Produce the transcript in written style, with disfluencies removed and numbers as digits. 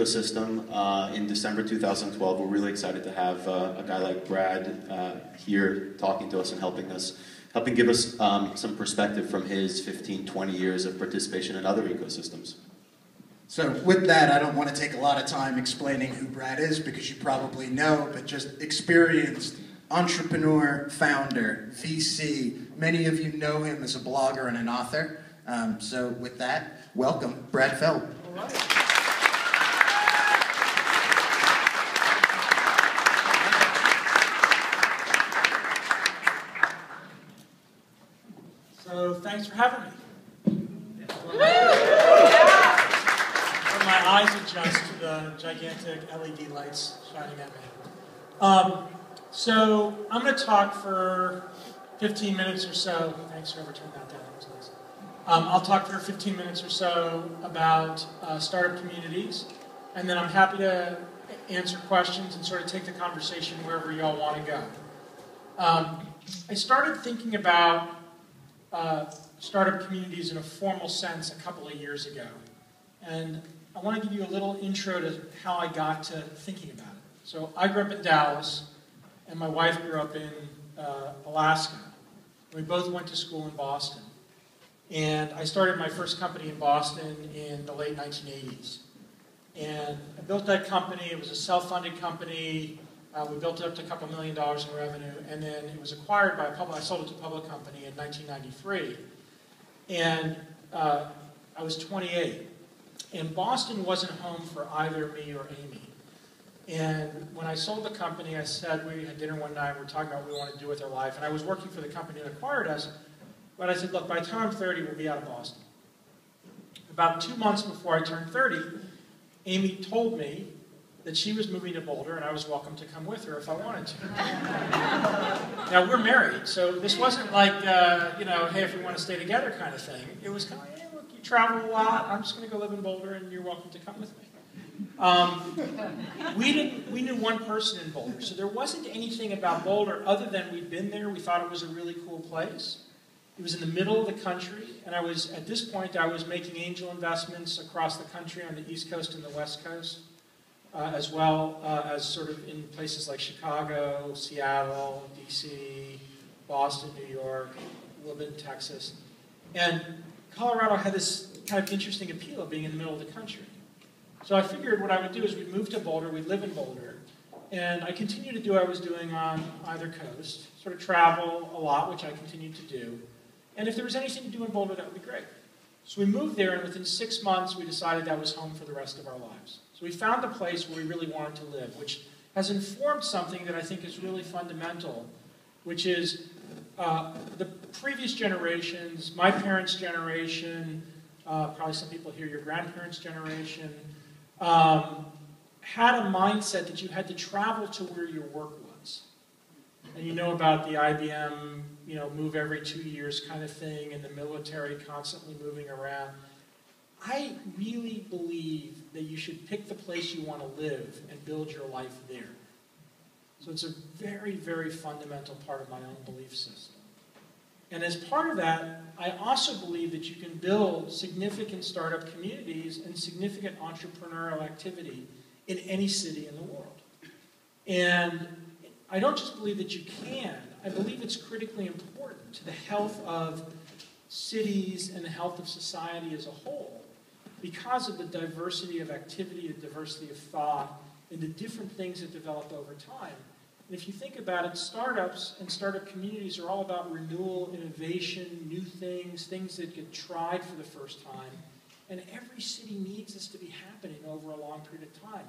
ecosystem in December 2012. We're really excited to have a guy like Brad here talking to us and helping give us some perspective from his 15, 20 years of participation in other ecosystems. So with that, I don't want to take a lot of time explaining who Brad is because you probably know, but just experienced entrepreneur, founder, VC. Many of you know him as a blogger and an author. So with that, welcome, Brad Feld. All right. So thanks for having me. My eyes adjust to the gigantic LED lights shining at me. So I'm going to talk for 15 minutes or so. Thanks for turning that down. That was nice. I'll talk for 15 minutes or so about startup communities, and then I'm happy to answer questions and sort of take the conversation wherever y'all want to go. I started thinking about startup communities in a formal sense a couple of years ago, and I want to give you a little intro to how I got to thinking about it. So I grew up in Dallas, and my wife grew up in Alaska. We both went to school in Boston. And I started my first company in Boston in the late 1980s. And I built that company. It was a self-funded company. We built it up to a couple $1 million in revenue. And then it was acquired by I sold it to a public company in 1993. And I was 28. And Boston wasn't home for either me or Amy. And when I sold the company, I said, we had dinner one night, we were talking about what we wanted to do with our life, and I was working for the company that acquired us, but I said, look, by the time I'm 30, we'll be out of Boston. About 2 months before I turned 30, Amy told me that she was moving to Boulder, and I was welcome to come with her if I wanted to. Now, we're married, so this wasn't like, hey, if we want to stay together kind of thing. It was kind of, hey, look, you travel a lot, I'm just going to go live in Boulder, and you're welcome to come with me. We knew one person in Boulder, so there wasn't anything about Boulder other than we'd been there. We thought it was a really cool place. It was in the middle of the country, and at this point, I was making angel investments across the country on the East Coast and the West Coast, as well as sort of in places like Chicago, Seattle, DC, Boston, New York, a little bit in Texas. And Colorado had this kind of interesting appeal of being in the middle of the country. So I figured what I would do is we'd move to Boulder, we'd live in Boulder, and I continued to do what I was doing on either coast, sort of travel a lot, which I continued to do. And if there was anything to do in Boulder, that would be great. So we moved there, and within 6 months, we decided that was home for the rest of our lives. So we found a place where we really wanted to live, which has informed something that I think is really fundamental, which is the previous generations, my parents' generation, probably some people here, your grandparents' generation, had a mindset that you had to travel to where your work was. And you know about the IBM, move every 2 years kind of thing, and the military constantly moving around. I really believe that you should pick the place you want to live and build your life there. So it's a very, very fundamental part of my own belief system. And as part of that, I also believe that you can build significant startup communities and significant entrepreneurial activity in any city in the world. And I don't just believe that you can, I believe it's critically important to the health of cities and the health of society as a whole because of the diversity of activity, the diversity of thought, and the different things that develop over time. And if you think about it, startups and startup communities are all about renewal, innovation, new things, things that get tried for the first time. And every city needs this to be happening over a long period of time.